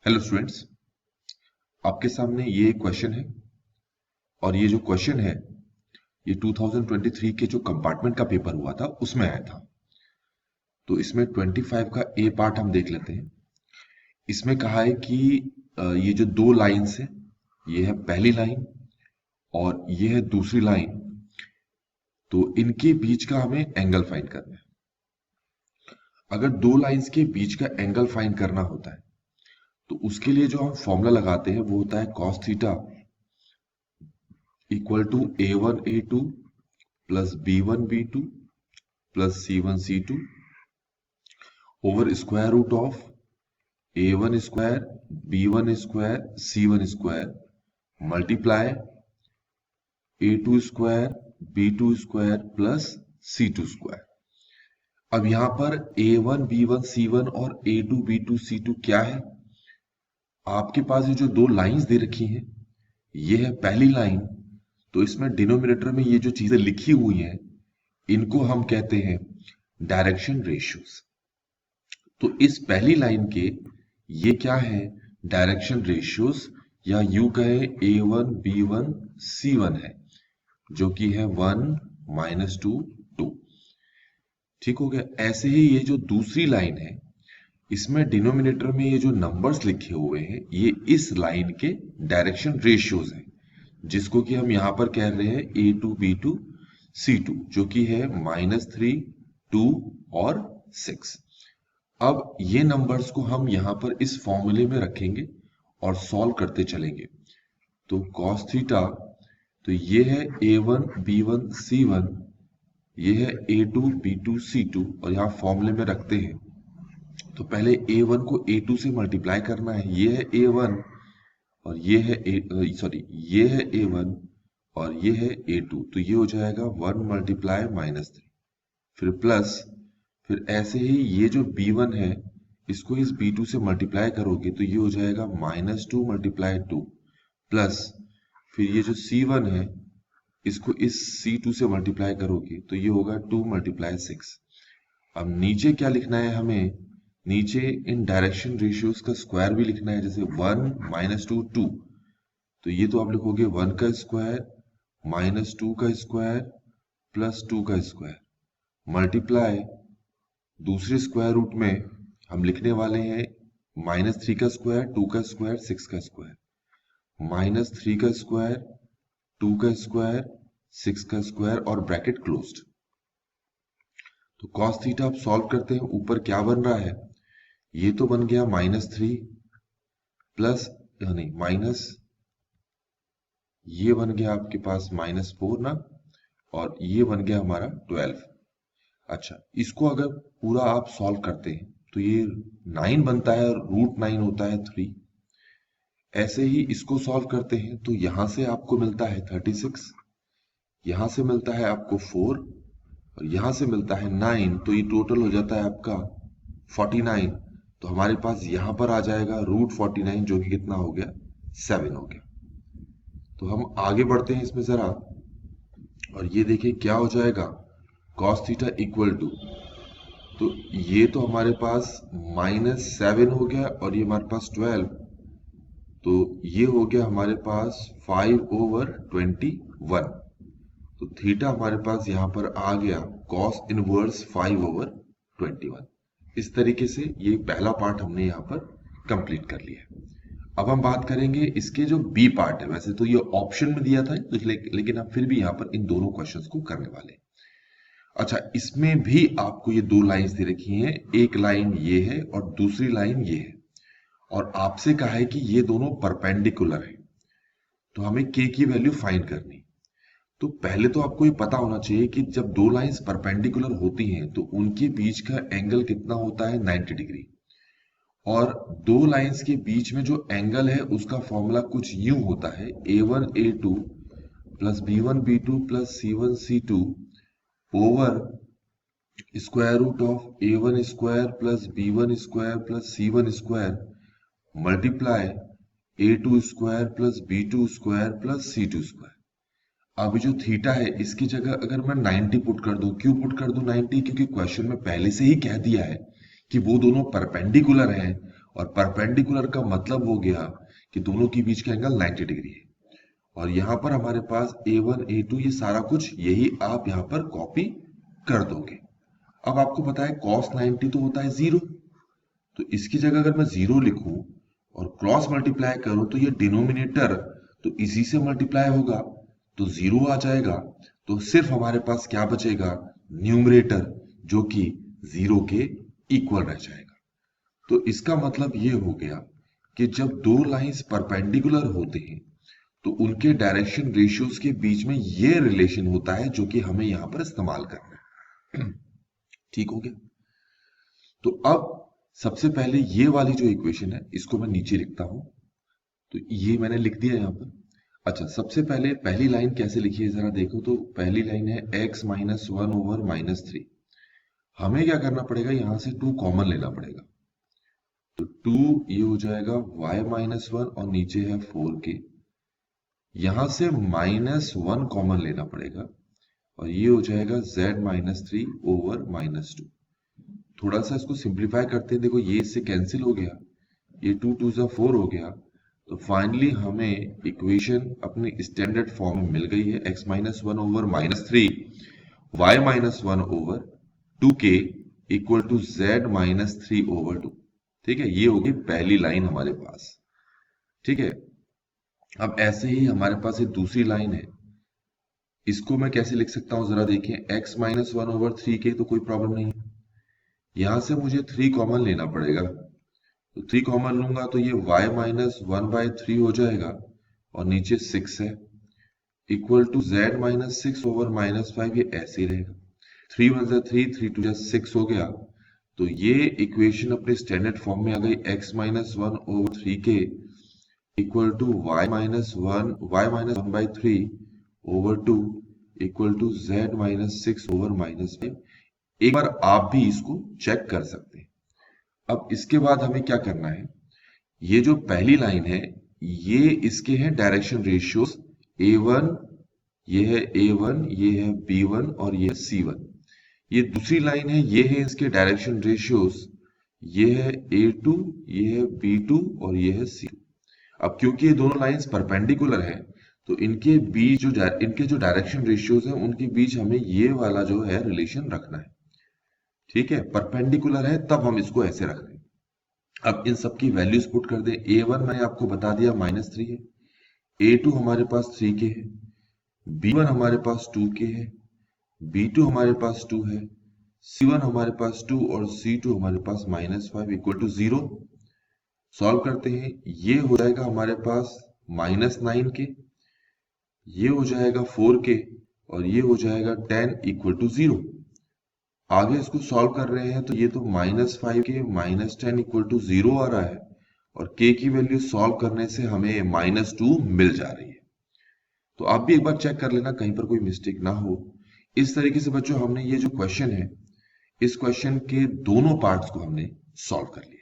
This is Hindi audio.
हेलो स्टूडेंट्स, आपके सामने ये क्वेश्चन है और ये जो क्वेश्चन है ये 2023 के जो कंपार्टमेंट का पेपर हुआ था उसमें आया था। तो इसमें 25 का ए पार्ट हम देख लेते हैं। इसमें कहा है कि ये जो दो लाइंस है, ये है पहली लाइन और ये है दूसरी लाइन, तो इनके बीच का हमें एंगल फाइंड करना है। अगर दो लाइंस के बीच का एंगल फाइंड करना होता है तो उसके लिए जो हम फॉर्मूला लगाते हैं वो होता है cos theta equal to a1 a2 plus b1 b2 plus c1 c2 over square root of a1 square b1 square c1 square multiply a2 square b2 square plus c2 square. अब यहां पर a1 b1 c1 और a2 b2 c2 क्या है? आपके पास ये जो दो लाइंस दे रखी हैं, ये है पहली लाइन, तो इसमें डिनोमिनेटर में ये जो चीजें लिखी हुई हैं इनको हम कहते हैं डायरेक्शन रेशियोज। तो इस पहली लाइन के ये क्या है? डायरेक्शन रेशियोज, या यू कहे a1 b1 c1 है, जो कि है 1 -2 2। ठीक हो गया। ऐसे ही ये जो दूसरी लाइन है, इसमें डिनोमिनेटर में ये जो नंबर्स लिखे हुए हैं ये इस लाइन के डायरेक्शन रेशियोज हैं, जिसको कि हम यहां पर कह रहे हैं a2 b2 c2, जो कि है -3 2 और 6। अब ये नंबर्स को हम यहां पर इस फॉर्मूले में रखेंगे और सॉल्व करते चलेंगे। तो cos थीटा, तो ये है a1 b1 c1, ये है a2 b2 c2, और यहां फॉर्मूले में रखते हैं। तो पहले a1 को a2 से मल्टीप्लाई करना है, ये है a1 और ये है ये है a1 और ये है a2, तो ये हो जाएगा 1 मल्टीप्लाई -3, फिर प्लस, फिर ऐसे ही ये जो b1 है इसको इस b2 से मल्टीप्लाई करोगे तो ये हो जाएगा -2 मल्टीप्लाई 2, प्लस फिर ये जो c1 है इसको इस c2 से मल्टीप्लाई करोगे तो ये होगा 2 मल्टीप्लाई 6। अब नीचे क्या लिखना है हमें? नीचे इन डायरेक्शन रेशियोज का स्क्वायर भी लिखना है, जैसे 1 -2 2, तो ये तो आप लिखोगे 1 का स्क्वायर -2 का स्क्वायर प्लस 2 का स्क्वायर मल्टीप्लाई, दूसरे स्क्वायर रूट में हम लिखने वाले हैं -3 का स्क्वायर 2 का स्क्वायर 6 का स्क्वायर, -3 का स्क्वायर 2 का स्क्वायर 6 का स्क्वायर और ब्रैकेट क्लोज्ड। तो cos थीटा आप सॉल्व करते हैं, ऊपर क्या बन रहा है? ये तो बन गया -3 प्लस, नहीं माइनस, ये बन गया आपके पास -4 ना, और ये बन गया हमारा 12। अच्छा, इसको अगर पूरा आप सॉल्व करते हैं तो ये 9 बनता है और √9 होता है 3। ऐसे ही इसको सॉल्व करते हैं तो यहां से आपको मिलता है 36, यहां से मिलता है आपको 4 और यहां से मिलता है 9, तो ये टोटल हो जाता है आपका 49। तो हमारे पास यहां पर आ जाएगा √49, जो कि कितना हो गया? 7 हो गया। तो हम आगे बढ़ते हैं इसमें जरा, और ये देखिए क्या हो जाएगा। cos थीटा इक्वल टू, तो ये तो हमारे पास -7 हो गया और ये हमारे पास 12, तो ये हो गया हमारे पास 5/21। तो थीटा हमारे पास यहां पर आ गया cos इनवर्स 5/21। इस तरीके से ये पहला पार्ट हमने यहां पर कंप्लीट कर लिया है। अब हम बात करेंगे इसके जो बी पार्ट है। वैसे तो ये ऑप्शन में दिया था, लेकिन हम फिर भी यहां पर इन दोनों क्वेश्चंस को करने वाले हैं। अच्छा, इसमें भी आपको ये दो लाइंस दे रखी हैं, एक लाइन ये है और दूसरी लाइन ये है, और आपसे कहा है कि ये दोनों परपेंडिकुलर है, तो हमें k की वैल्यू फाइंड करनी। तो पहले तो आपको ये पता होना चाहिए कि जब दो लाइंस परपेंडिकुलर होती हैं तो उनके बीच का एंगल कितना होता है? 90 डिग्री। और दो लाइंस के बीच में जो एंगल है उसका फॉर्मूला कुछ यूं होता है a1 a2 plus b1 b2 plus c1 c2 over square root of a1 square plus b1 square plus c1 square multiply a2 square plus b2 square plus c2 square. अब जो थीटा है इसकी जगह अगर मैं 90 पुट कर दूं, क्यों पुट कर दूं 90? क्योंकि क्वेश्चन में पहले से ही कह दिया है कि वो दोनों परपेंडिकुलर हैं और परपेंडिकुलर का मतलब हो गया कि दोनों के बीच का एंगल 90 डिग्री है। और यहाँ पर हमारे पास A1 A2 ये सारा कुछ यही आप यहाँ पर कॉपी कर दोगे। अब आपको पता है cos 90 तो होता है 0, तो इसकी जगह अगर मैं 0 लिखूं और क्रॉस मल्टीप्लाई करूं तो ये डिनोमिनेटर तो इसी से मल्टीप्लाई होगा तो 0 आ जाएगा। तो सिर्फ हमारे पास क्या बचेगा, न्यूमरेटर, जो कि 0 के इक्वल रह जाएगा। तो इसका मतलब ये हो गया कि जब दो लाइंस परपेंडिकुलर होते हैं तो उनके डायरेक्शन रेशियोज के बीच में ये रिलेशन होता है जो कि हमें यहां पर इस्तेमाल करना है। ठीक हो गया। तो अब सबसे पहले ये वाली जो इक्वेशन है इसको मैं नीचे लिखता हूं, तो ये मैंने लिख दिया यहां पर। अच्छा, सबसे पहले पहली लाइन कैसे लिखी है जरा देखो। तो पहली लाइन है x माइनस 1 ओवर माइनस 3। हमें क्या करना पड़ेगा, यहां से 2 कॉमन लेना पड़ेगा। तो 2 ये हो जाएगा y माइनस 1 और नीचे है 4k। यहां से माइनस 1 कॉमन लेना पड़ेगा और ये हो जाएगा z माइनस 3 ओवर माइनस 2। थोड़ा सा इसको सिंप्लीफाई करते हैं, देखो ये इससे कैंसिल हो गया, ये 2 2 सा 4 हो गया। तो फाइनली हमें इक्वेशन अपने स्टैंडर्ड फॉर्म में मिल गई है, x minus 1 over minus 3 y minus 1 over 2k equal to z minus 3 over 2। ठीक है, ये होगी पहली लाइन हमारे पास। ठीक है, अब ऐसे ही हमारे पास एक दूसरी लाइन है, इसको मैं कैसे लिख सकता हूं जरा देखें। x माइनस 1 ओवर 3k तो कोई प्रॉब्लम नहीं, यहां से मुझे 3 कॉमन लेना पड़ेगा। तो 3 कॉमन लूंगा तो ये y माइनस 1/3 हो जाएगा और नीचे 6 है equal to z minus 6 over minus 5, ये ऐसे ही रहेगा। 3 1 जा 3, 3 2 जा 6 हो गया। तो ये इक्वेशन अपने स्टैंडर्ड फॉर्म में आ गई, x minus 1 over 3k equal to y minus 1/3 over 2 equal to z minus 6 over minus 5। एक बार आप भी इसको चेक कर सकते हैं। अब इसके बाद हमें क्या करना है, ये जो पहली लाइन है ये इसके हैं डायरेक्शन रेशियोज A1, ये है A1, ये है B1 और ये है C1। ये दूसरी लाइन है, ये है इसके डायरेक्शन रेशियोज, ये है A2, ये है B2 और ये है C2। अब क्योंकि ये दोनों लाइंस परपेंडिकुलर है तो इनके बीच इनके जो डायरेक्शन रेशियोज हैं उनके बीच हमें ये वाला जो है रिलेशन रखना है। ठीक है, परपेंडिकुलर है तब हम इसको ऐसे रख दें। अब इन सब की वैल्यूज पुट कर दें। A1 मैंने आपको बता दिया -3 है, A2 हमारे पास 3k है, B1 हमारे पास 2k है, B2 हमारे पास 2 है, C1 हमारे पास 2 और C2 हमारे पास -5 इक्वल टू 0। सॉल्व करते हैं, ये हो जाएगा हमारे पास -9k, ये हो जाएगा 4k और ये हो जाएगा 10 इक्वल टू 0। आगे इसको सॉल्व कर रहे हैं तो ये तो -5k -10 इक्वल टू 0 आ रहा है और k की वैल्यू सॉल्व करने से हमें -2 मिल जा रही है। तो आप भी एक बार चेक कर लेना कहीं पर कोई मिस्टेक ना हो। इस तरीके से बच्चों हमने ये जो क्वेश्चन है इस क्वेश्चन के दोनों पार्ट्स को हमने सॉल्व कर लिया।